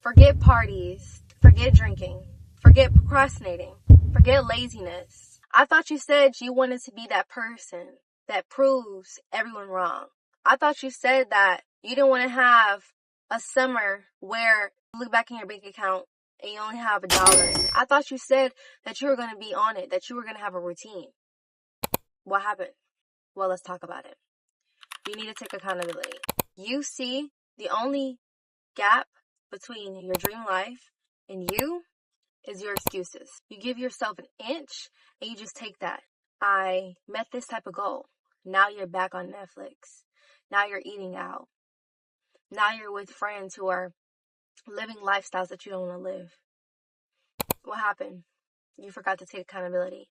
Forget parties. Forget drinking. Forget procrastinating. Forget laziness. I thought you said you wanted to be that person that proves everyone wrong. I thought you said that you didn't want to have a summer where you look back in your bank account and you only have $1 in it. I thought you said that you were going to be on it, that you were going to have a routine. What happened? Well, let's talk about it. You need to take accountability. You see, the only gap between your dream life and you is your excuses. You give yourself an inch and you just take that. I met this type of goal. Now you're back on Netflix. Now you're eating out. Now you're with friends who are living lifestyles that you don't want to live. What happened? You forgot to take accountability.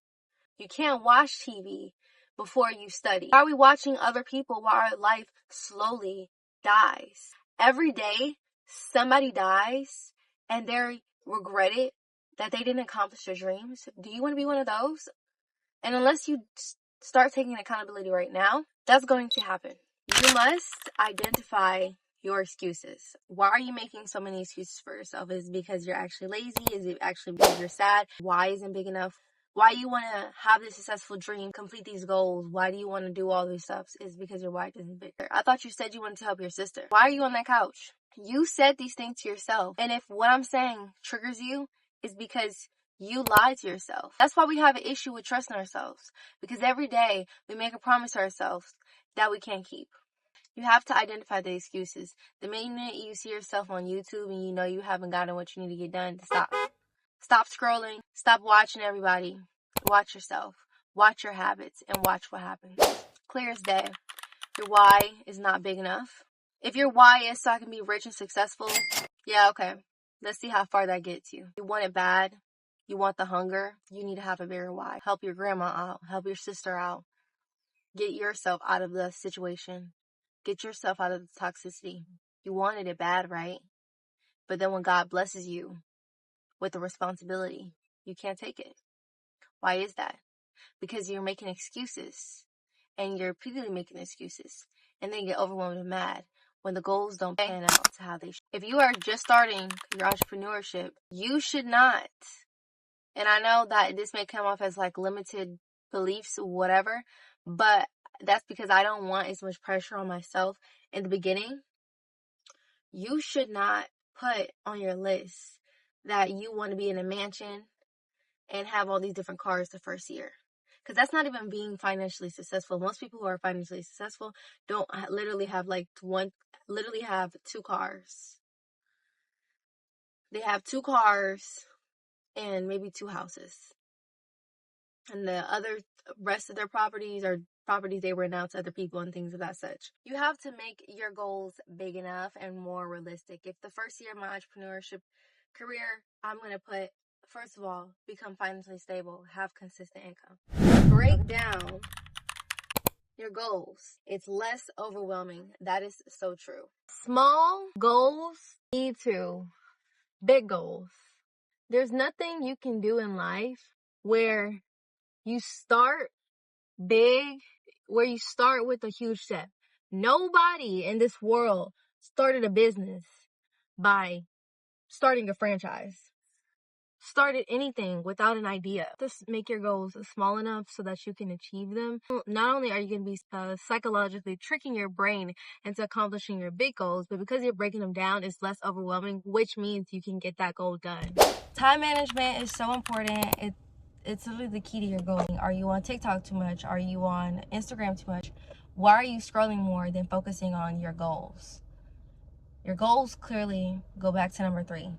You can't watch TV before you study. Why are we watching other people while our life slowly dies? Every day, somebody dies and they're regretted that they didn't accomplish their dreams. Do you want to be one of those? And unless you start taking accountability right now, that's going to happen. You must identify your excuses. Why are you making so many excuses for yourself? Is it because you're actually lazy? Is it actually because you're sad? Why isn't big enough? Why you want to have this successful dream, complete these goals? Why do you want to do all these stuff? Is because your why isn't bigger. I thought you said you wanted to help your sister. Why are you on that couch? You said these things to yourself. And if what I'm saying triggers you, it's because you lied to yourself. That's why we have an issue with trusting ourselves. Because every day we make a promise to ourselves that we can't keep. You have to identify the excuses. The minute you see yourself on YouTube and you know you haven't gotten what you need to get done, stop. Stop scrolling. Stop watching everybody. Watch yourself. Watch your habits and watch what happens. Clear as day. Your why is not big enough. If your why is so I can be rich and successful, yeah, okay. Let's see how far that gets you. You want it bad. You want the hunger. You need to have a bigger why. Help your grandma out. Help your sister out. Get yourself out of the situation. Get yourself out of the toxicity. You wanted it bad, right? But then when God blesses you with the responsibility, you can't take it. Why is that? Because you're making excuses. And you're repeatedly making excuses. And then you get overwhelmed and mad when the goals don't pan out to how they should. If you are just starting your entrepreneurship, you should not. And I know that this may come off as like limited beliefs or whatever, but that's because I don't want as much pressure on myself in the beginning. You should not put on your list that you want to be in a mansion and have all these different cars the first year. Because that's not even being financially successful. Most people who are financially successful don't literally have have 2 cars. They have 2 cars and maybe 2 houses. And the other rest of their properties are properties they rent out to other people and things of that such. You have to make your goals big enough and more realistic. If the first year of my entrepreneurship career, I'm going to put, first of all, become financially stable, have consistent income. Break down your goals. It's less overwhelming. That is so true. Small goals lead to big goals. There's nothing you can do in life where you start big, where you start with a huge step. Nobody in this world started a business by starting a franchise. Started anything without an idea. Just make your goals small enough so that you can achieve them. Not only are you going to be psychologically tricking your brain into accomplishing your big goals, but because you're breaking them down, it's less overwhelming, which means you can get that goal done. Time management is so important. It's literally the key to your goal. Are you on TikTok too much? Are you on Instagram too much? Why are you scrolling more than focusing on your goals? Your goals clearly go back to number 3.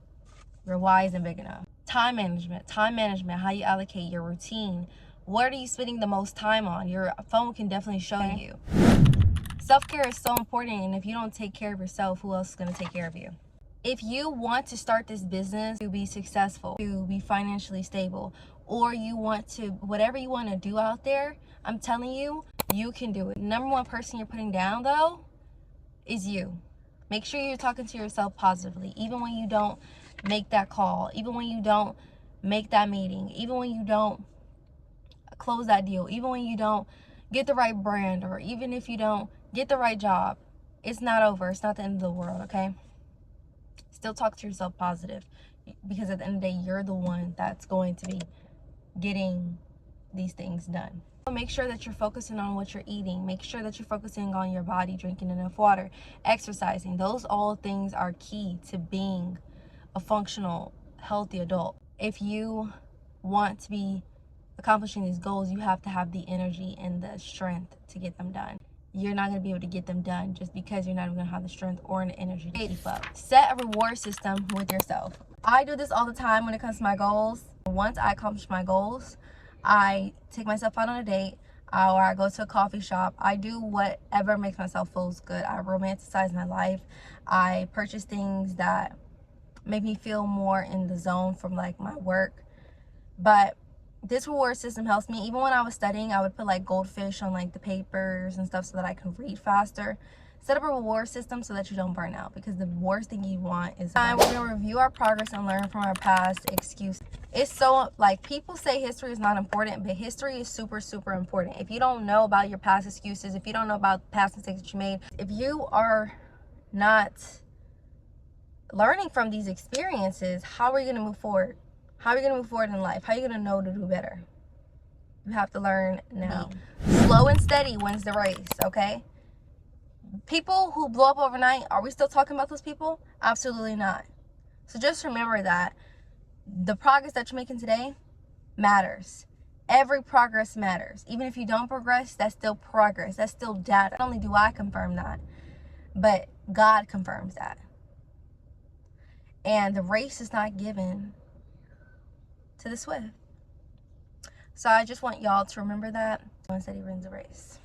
Your why isn't big enough. Time management, how you allocate your routine. What are you spending the most time on? Your phone can definitely show you. Self-care is so important, and if you don't take care of yourself, who else is going to take care of you? If you want to start this business to be successful, to be financially stable, or you want to, whatever you want to do out there, I'm telling you, you can do it. Number 1 person you're putting down, though, is you. Make sure you're talking to yourself positively, even when you don't make that call, even when you don't make that meeting, even when you don't close that deal, even when you don't get the right brand, or even if you don't get the right job. It's not over. It's not the end of the world, okay? Still talk to yourself positive, because at the end of the day, you're the one that's going to be getting these things done. Make sure that you're focusing on what you're eating. Make sure that you're focusing on your body, drinking enough water, exercising. Those all things are key to being a functional, healthy adult. If you want to be accomplishing these goals, you have to have the energy and the strength to get them done. You're not going to be able to get them done just because you're not even going to have the strength or the energy to keep up. Set a reward system with yourself. I do this all the time when it comes to my goals. Once I accomplish my goals, I take myself out on a date, or I go to a coffee shop. I do whatever makes myself feel good. I romanticize my life. I purchase things that make me feel more in the zone from like my work. But this reward system helps me. Even when I was studying, I would put like goldfish on like the papers and stuff so that I can read faster. Set up a reward system so that you don't burn out, because the worst thing you want is we're going to review our progress and learn from our past excuses. It's so, like, people say history is not important, but history is super, super important. If you don't know about your past excuses, if you don't know about past mistakes that you made, if you are not learning from these experiences, how are you going to move forward? How are you going to move forward in life? How are you going to know to do better? You have to learn now. Slow and steady wins the race, okay? People who blow up overnight, are we still talking about those people? Absolutely not. So just remember that the progress that you're making today matters. Every progress matters. Even if you don't progress, that's still progress. That's still data. Not only do I confirm that, but God confirms that. And the race is not given to the swift. So I just want y'all to remember that. One said he wins the race.